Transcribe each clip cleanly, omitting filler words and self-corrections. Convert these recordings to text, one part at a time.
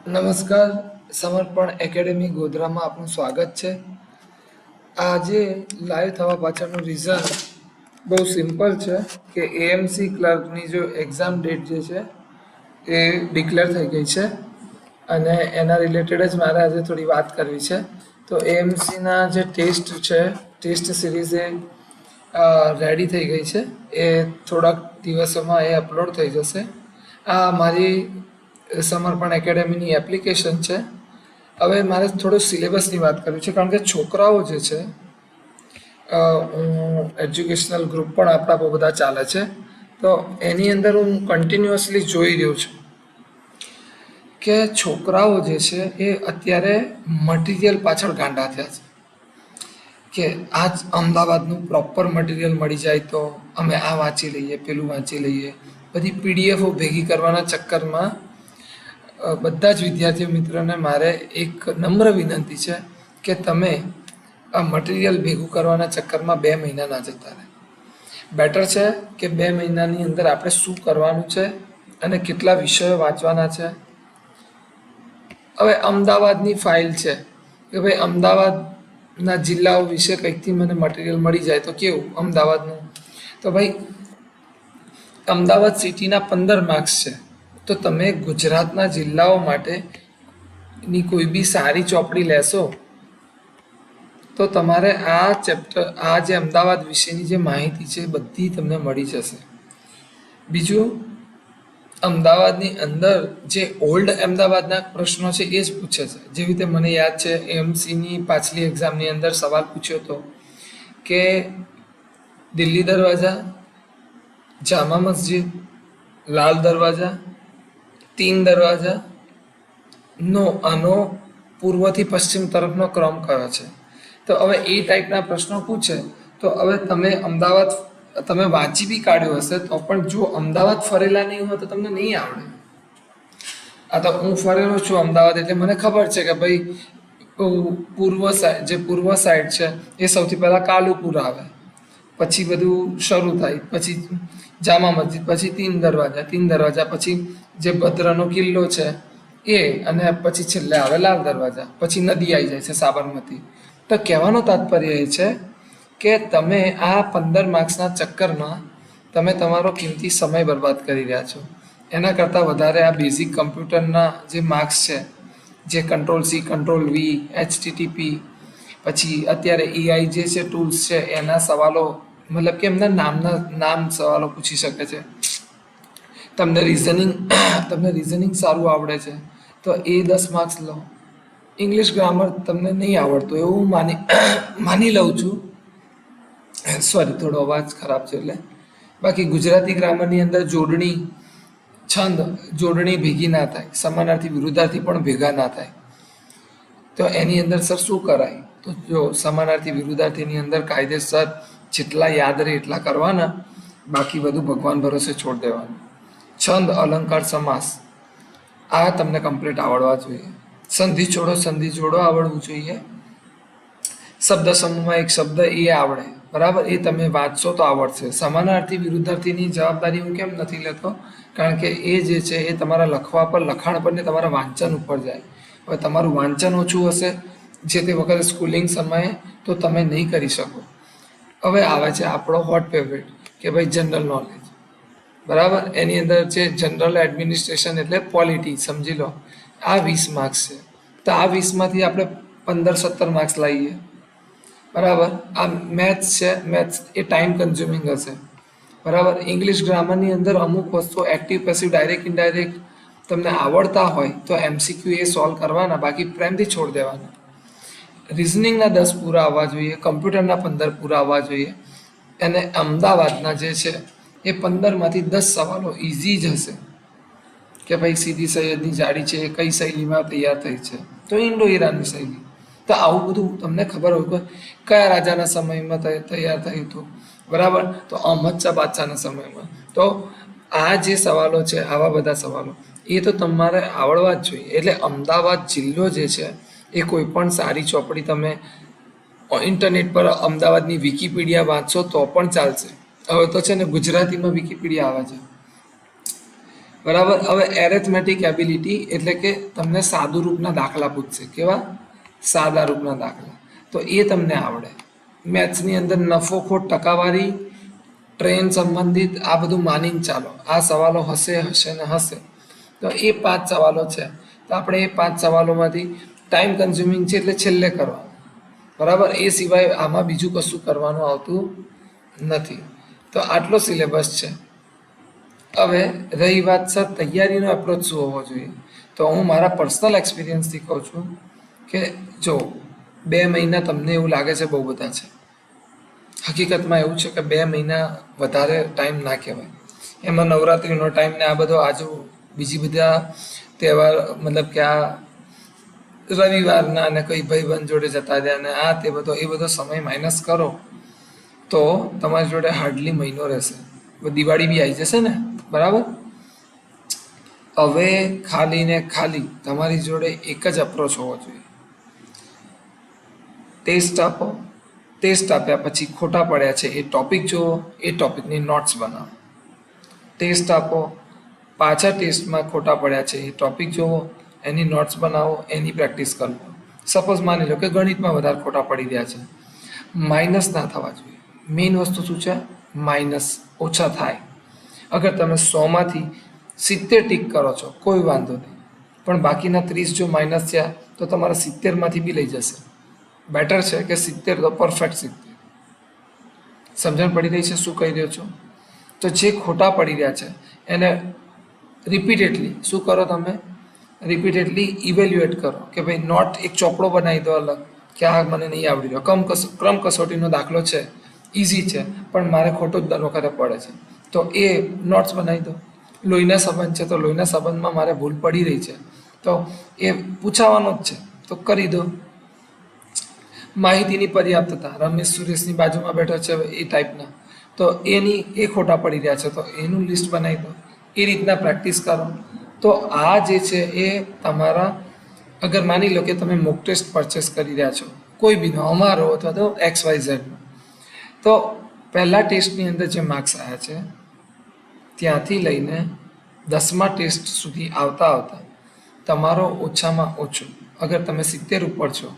નમસ્કાર. સમર્પણ એકેડેમી ગોધરામાં આપનું સ્વાગત છે. આજે લાઈવ થવા પાછળનું રીઝન બહુ સિમ્પલ છે કે એએમસી ક્લર્કની જો એક્ઝામ ડેટ જે છે એ ડિક્લેર થઈ ગઈ છે અને એના રિલેટેડ જ મારે આજે થોડી વાત કરવી છે. તો એએમસીના જે ટેસ્ટ છે, ટેસ્ટ સિરીઝ એ રેડી થઈ ગઈ છે. એ થોડાક દિવસોમાં એ અપલોડ થઈ જશે. આ મારી સમર્પણ એકેડેમીની એપ્લિકેશન છે. હવે મારે થોડો સિલેબસની વાત કરવી છે, કારણ કે છોકરાઓ જે છે, હું એજ્યુકેશનલ ગ્રુપ પણ આપણા બહુ બધા ચાલે છે, તો એની અંદર હું કન્ટિન્યુઅસલી જોઈ રહ્યો છું કે છોકરાઓ જે છે એ અત્યારે મટીરિયલ પાછળ ગાંડા થયા છે કે આજ અમદાવાદનું પ્રોપર મટીરિયલ મળી જાય તો અમે આ વાંચી લઈએ, પેલું વાંચી લઈએ. બધી પીડીએફો ભેગી કરવાના ચક્કરમાં બધા જ વિદ્યાર્થી મિત્રોને મારે એક નમ્ર વિનંતી છે કે તમે આ મટીરિયલ ભેગું કરવાના ચક્કરમાં 2 મહિના ના જતા રહે. બેટર છે કે 2 મહિનાની અંદર આપણે શું કરવાનું છે અને કેટલા વિષયો વાંચવાના છે. હવે અમદાવાદની ફાઇલ છે કે ભાઈ અમદાવાદના જિલ્લાઓ વિશે કંઈકથી મને મટીરિયલ મળી જાય તો કેવું અમદાવાદનું. તો ભાઈ અમદાવાદ સિટીના 15 માર્ક્સ છે, તો તમે ગુજરાતના જિલ્લાઓ માટેની કોઈ બી સારી ચોપડી લેશો તો તમારે આ ચેપ્ટર, આ જે અમદાવાદ વિશેની જે માહિતી છે બધી તમને મળી જશે. બીજું, અમદાવાદની અંદર જે ઓલ્ડ અમદાવાદના પ્રશ્નો છે એ જ પૂછે છે. જેવી રીતે મને યાદ છે એએમસીની પાછલી એક્ઝામની અંદર સવાલ પૂછ્યો હતો કે દિલ્હી દરવાજા, જામા મસ્જિદ, લાલ દરવાજા, 3 દરવાજા નો આનો પૂર્વથી પશ્ચિમ તરફનો ક્રમ કયો છે. તો હવે એ ટાઈપના પ્રશ્નો પૂછે તો હવે તમે અમદાવાદ તમે વાંચી બી કાઢ્યું હશે તો પણ જો અમદાવાદ ફરેલા નહીં હોય તો તમને નહીં આવડે. આ તો હું ફરેલો છું અમદાવાદ, એટલે મને ખબર છે કે ભાઈ પૂર્વ સાઈડ, જે પૂર્વ સાઈડ છે એ સૌથી પહેલાં કાલુપુર આવે, પછી બધું શરૂ થાય, પછી જામા મસ્જિદ, પછી 3 દરવાજા, 3 દરવાજા પછી જે ભદ્રનો કિલ્લો છે એ, અને પછી છેલ્લે આવે લાલ દરવાજા, પછી નદી આવી જાય છે સાબરમતી. તો કહેવાનો તાત્પર્ય એ છે કે તમે આ 15 માર્ક્સના ચક્કરમાં તમે તમારો કિંમતી સમય બરબાદ કરી રહ્યા છો. એના કરતાં વધારે આ બેઝિક કમ્પ્યુટરના જે માર્ક્સ છે, જે control C, control V, HTTP, પછી અત્યારે એઆઈ જે છે ટૂલ્સ છે એના સવાલો, મતલબ કે એમના નામ સવાલો પૂછી શકે છે. તમને રિઝનિંગ સારું આવડે છે તો એ 10 માર્ક્સ લો. ઇંગ્લિશ ગ્રામર તમને નહીં આવડતું એવું માની લઉં છું, સોરી થોડો અવાજ ખરાબ છે એટલે. બાકી ગુજરાતી ગ્રામરની અંદર જોડણી, છંદ, જોડણી ભેગી ના થાય, સમાનાર્થી વિરુદ્ધાર્થી પણ ભેગા ના થાય. તો એની અંદર સર શું કરાય? તો જો સમાનાર્થી વિરુદ્ધાર્થીની અંદર કાયદેસર જેટલા યાદ રહે એટલા કરવાના, બાકી બધું ભગવાન ભરોસે છોડ દેવાનું. છંદ, અલંકાર, સમાસ આ તમને કમ્પ્લીટ આવડવા જોઈએ. સંધિ જોડો આવડવું જોઈએ. શબ્દ સમૂહમાં એક શબ્દ એ આવડે, બરાબર, એ તમે વાંચશો તો આવડશે. સમાનાર્થી વિરુદ્ધાર્થીની જવાબદારી હું કેમ નથી લેતો? કારણ કે એ જે છે એ તમારા લખવા પર, લખાણ પર ને તમારા વાંચન ઉપર જાય. હવે તમારું વાંચન ઓછું હશે જે તે વખતે સ્કૂલિંગ સમયે, તો તમે નહીં કરી શકો. હવે આવે છે આપણો હોટ ફેવરેટ કે ભાઈ જનરલ નોલેજ, બરાબર. એની અંદર છે જનરલ એડમિનિસ્ટ્રેશન એટલે પોલિટી, સમજી લો. આ 20 માર્ક્સ છે, તો આ 20માંથી આપણે 15-17 માર્ક્સ લાવીએ, બરાબર. આ મેથ્સ છે, મેથ્સ એ ટાઈમ કન્ઝ્યુમિંગ હશે, બરાબર. ઇંગ્લિશ ગ્રામરની અંદર અમુક વસ્તુ એક્ટિવ, પેસિવ, ડાયરેક્ટ, ઇનડાયરેક્ટ તમને આવડતા હોય તો MCQ એ સોલ્વ કરવાના, બાકી પ્રેમથી છોડ દેવાના. રિઝનિંગના 10 પૂરા આવવા જોઈએ, કમ્પ્યુટરના 15 પૂરા આવવા જોઈએ. અને અમદાવાદના જે છે એ 15માંથી 10 સવાલો ઇઝી જ હશે કે ભાઈ સીદી સૈયદની જાળી છે એ કઈ શૈલીમાં તૈયાર થઈ છે, તો ઇન્ડો ઈરાની શૈલી. તો આવું બધું તમને ખબર હોય કે કયા રાજાના સમયમાં તૈયાર થયું હતું, બરાબર, તો અહમદ શાહ બાદશાહના સમયમાં. તો આ જે સવાલો છે, આવા બધા સવાલો એ તો તમારે આવડવા જ જોઈએ. એટલે અમદાવાદ જિલ્લો જે છે એ કોઈ પણ સારી ચોપડી તમે ઇન્ટરનેટ પર અમદાવાદની વિકિપીડિયા વાંચશો તો પણ ચાલશે. હવે તો છે ને ગુજરાતીમાં વિકિપીડિયા આવે છે, બરાબર. હવે એરેથમેટિક એબિલિટી એટલે કે તમને સાદુ રૂપના દાખલા પૂછશે. કેવા? સાદા રૂપના દાખલા. તો એ તમને આવડે. મેથ્સની અંદર નફો ખોટ ટકાવારી ટ્રેન સંબંધિત આ બધું માનીને ચાલો. આ સવાલો હશે હશે ને હશે. તો એ 5 સવાલો છે. તો આપણે એ 5 સવાલોમાંથી ટાઈમ કન્ઝ્યુમિંગ છે એટલે છેલ્લે કરવાનું. બરાબર. એ સિવાય આમાં બીજું કશું કરવાનું આવતું નથી. તો આટલો સિલેબસ છે. હવે રહી વાત સર તૈયારીનો એપ્રોચ શું હોવો જોઈએ, તો હું મારા પર્સનલ એક્સપિરિયન્સથી કહું છું કે જો 2 મહિના તમને એવું લાગે છે બહુ બધા છે, હકીકતમાં એવું છે કે 2 મહિના વધારે ટાઈમ ના કહેવાય. એમાં નવરાત્રિનો ટાઈમ ને આ બધો આજુ બીજી બધા તહેવાર મતલબ કે આ રવિવારના અને કોઈ ભાઈબંધ જોડે જતા રહ્યા અને આ તે બધો એ બધો સમય માઇનસ કરો તો તમારી જોડે હાર્ડલી મહિનો રહેશે. દિવાળી બી આવી જશે ને, બરાબર. હવે ખાલી ને ખાલી તમારી જોડે એક જ અપ્રોચ હોવો જોઈએ. ટેસ્ટ આપો, ટેસ્ટ આપ્યા પછી ખોટા પડ્યા છે એ ટોપિક જુઓ, એ ટોપિકની નોટ્સ બનાવો. ટેસ્ટ આપો, પાછા ટેસ્ટમાં ખોટા પડ્યા છે એ ટોપિક જુઓ, એની નોટ્સ બનાવો, એની પ્રેક્ટિસ કરો. સપોઝ માની લો કે ગણિતમાં વધારે ખોટા પડી રહ્યા છે, માઇનસ ના થવા જોઈએ. મેઇન વસ્તુ શું છે? માઇનસ ઓછા થાય. અગર તમે 100માંથી 70 ટીક કરો છો કોઈ વાંધો નહીં, પણ બાકીના 30 જો માઇનસ થયા તો તમારા 70માંથી બી લઈ જશે. બેટર છે કે 70 તો પરફેક્ટ 70. સમજણ પડી રહી છે શું કહી રહ્યો છું? તો જે ખોટા પડી રહ્યા છે એને રિપીટેડલી શું કરો તમે? રિપીટેડલી ઇવેલ્યુએટ કરો કે ભાઈ નોટ એક ચોપડો બનાવી દો અલગ કે આ મને નહીં આવડી રહ્યો. ક્રમ કસોટીનો દાખલો છે, ઇઝી છે પણ મારે ખોટું જ દર વખતે પડે છે, તો એ નોટ્સ બનાવી દો. લોહીના સંબંધ છે તો લોહીના સંબંધમાં મારે ભૂલ પડી રહી છે તો એ પૂછાવાનો જ છે તો કરી દો. માહિતીની પર્યાપ્તતા, રમેશ સુરેશની બાજુમાં બેઠો છે એ ટાઈપના, તો એની એ ખોટા પડી રહ્યા છે તો એનું લિસ્ટ બનાવી દો. એ રીતના પ્રેક્ટિસ કરો. તો આ જે છે એ તમારા, અગર માની લો કે તમે મોક ટેસ્ટ પરચેસ કરી રહ્યા છો કોઈ બીનો, અમારો અથવા તો XYZ, તો પહેલા ટેસ્ટની અંદર જે માર્ક્સ આવ્યા છે ત્યાંથી લઈને 10મા ટેસ્ટ સુધી આવતા આવતા તમારો ઓછામાં ઓછું, અગર તમે 70 ઉપર છો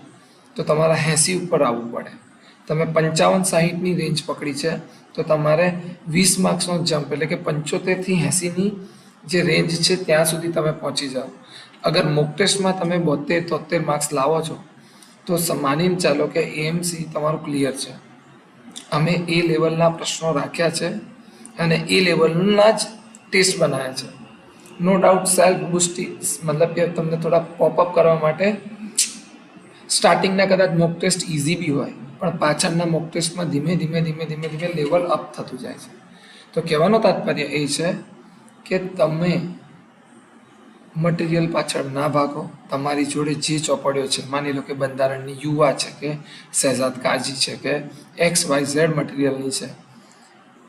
તો તમારા 80 ઉપર આવવું પડે. તમે 55-60ની રેન્જ પકડી છે તો તમારે 20 માર્ક્સનો જમ્પ એટલે કે 75થી 80ની જે રેન્જ છે ત્યાં સુધી તમે પહોંચી જાઓ. અગર મોક ટેસ્ટમાં તમે 72-73 માર્ક્સ લાવો છો તો માનીને ચાલો કે AMC તમારું ક્લિયર છે. અમે એ લેવલના પ્રશ્નો રાખ્યા છે અને એ લેવલના જ ટેસ્ટ બનાવ્યા છે. નો ડાઉટ સેલ્ફ બુસ્ટિંગ મતલબ કે તમને થોડા પોપઅપ કરવા માટે સ્ટાર્ટિંગના કદાચ મોક ટેસ્ટ ઇઝી બી હોય પણ પાછળના મોક ટેસ્ટમાં ધીમે ધીમે લેવલ અપ થતું જાય છે. તો કહેવાનો તાત્પર્ય એ છે કે તમે મટીરિયલ પાછળ ના ભાગો. તમારી જોડે જે ચોપડીઓ છે, માની લો કે બંધારણની યુવા છે કે શહેજાદ કાજી છે કે XYZ મટીરિયલની છે,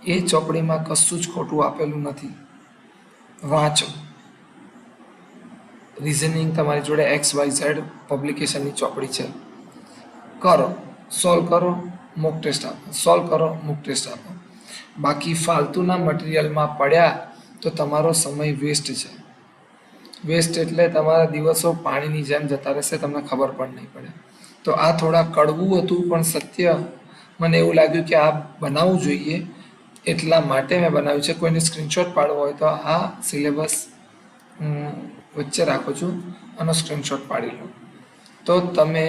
એ ચોપડીમાં કશું જ ખોટું આપેલું નથી. વાંચો. રિઝનિંગ તમારી જોડે XYZ પબ્લિકેશનની ચોપડી છે, કરો, સોલ્વ કરો, મોક ટેસ્ટ આપો, સોલ્વ કરો, મોક ટેસ્ટ આપો. બાકી ફાલતુના મટીરિયલમાં પડ્યા તો તમારો સમય વેસ્ટ છે. વેસ્ટ એટલે તમારા દિવસો પાણીની જેમ જતા રહેશે, તમને ખબર પણ નહીં પડે. તો આ થોડા કડવું હતું પણ સત્ય મને એવું લાગ્યું કે આ બનાવવું જોઈએ એટલા માટે મેં બનાવ્યું છે. કોઈને સ્ક્રીનશોટ પાડવો હોય તો આ સિલેબસ વચ્ચે રાખું છું, આનો સ્ક્રીનશોટ પાડી લો. તો તમે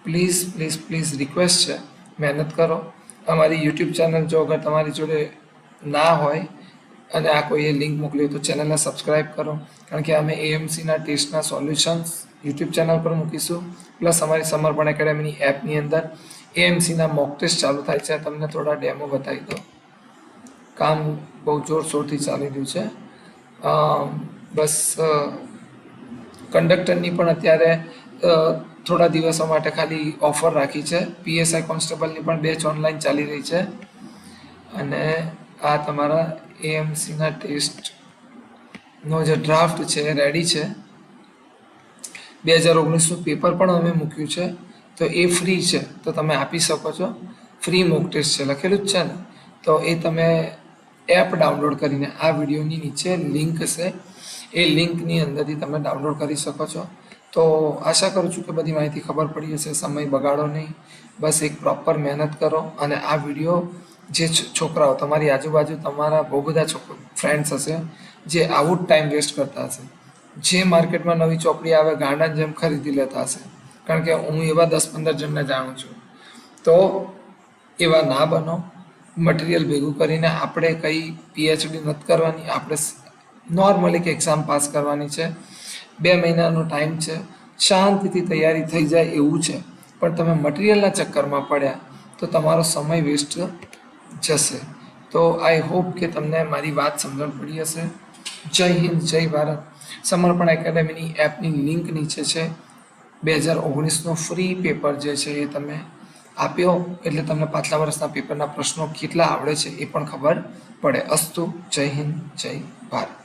પ્લીઝ રિક્વેસ્ટ છે, મહેનત કરો. અમારી યુટ્યુબ ચેનલ જો અગર તમારી જોડે ના હોય અને આ કોઈએ લિંક મોકલી તો ચેનલને સબસ્ક્રાઈબ કરો, કારણ કે અમે AMCના ટેસ્ટના સોલ્યુશન્સ યુટ્યુબ ચેનલ પર મૂકીશું. પ્લસ અમારી સમર્પણ એકેડેમીની એપની અંદર AMCના મોક ટેસ્ટ ચાલુ થાય છે. તમને થોડા ડેમો બતાવી દો. કામ બહુ જોરશોરથી ચાલી રહ્યું છે. બસ કંડક્ટરની પણ અત્યારે થોડા દિવસો માટે ખાલી ઓફર રાખી છે. PSI કોન્સ્ટેબલની પણ બેચ ઓનલાઈન ચાલી રહી છે. અને આ તમારા AMCના ટેસ્ટનો જે ડ્રાફ્ટ છે એ રેડી છે. 2019નું પેપર પણ અમે મૂક્યું છે, તો એ ફ્રી છે, તો તમે આપી શકો છો. ફ્રી મોક ટેસ્ટ છે, લખેલું જ છે ને, તો એ તમે એપ ડાઉનલોડ કરીને આ વિડીયોની નીચે લિંક છે, એ લિંકની અંદરથી તમે ડાઉનલોડ કરી શકો છો. તો આશા કરું છું કે બધી માહિતી ખબર પડી હશે. સમય બગાડો નહીં, બસ એક પ્રોપર મહેનત કરો. અને આ વિડીયો જે છોકરાઓ તમારી આજુબાજુ તમારા બહુ બધા ફ્રેન્ડ્સ હશે જે આવું જ ટાઈમ વેસ્ટ કરતા હશે, જે માર્કેટમાં નવી ચોપડી આવે ગાંડાની જેમ ખરીદી લેતા હશે, કારણ કે હું એવા 10-15 જણને જાણું છું. તો એવા ના બનો. મટીરિયલ ભેગું કરીને આપણે કંઈ પીએચડી નથી કરવાની, આપણે નોર્મલી એક એક્ઝામ પાસ કરવાની છે. 2 મહિનાનો ટાઈમ છે, શાંતિથી તૈયારી થઈ જાય એવું છે. પણ તમે મટીરિયલના ચક્કરમાં પડ્યા તો તમારો સમય વેસ્ટ જશે. તો આઈ હોપ કે તમને મારી વાત સમજણ પડી હશે. જય હિન્દ, જય ભારત. સમર્પણ એકેડેમીની એપની લિંક નીચે છે. 2019નો ફ્રી પેપર જે છે એ તમે આપ્યો એટલે તમને પાછલા વર્ષના પેપરના પ્રશ્નો કેટલા આવડે છે એ પણ ખબર પડે. અસ્તુ. જય હિન્દ, જય ભારત.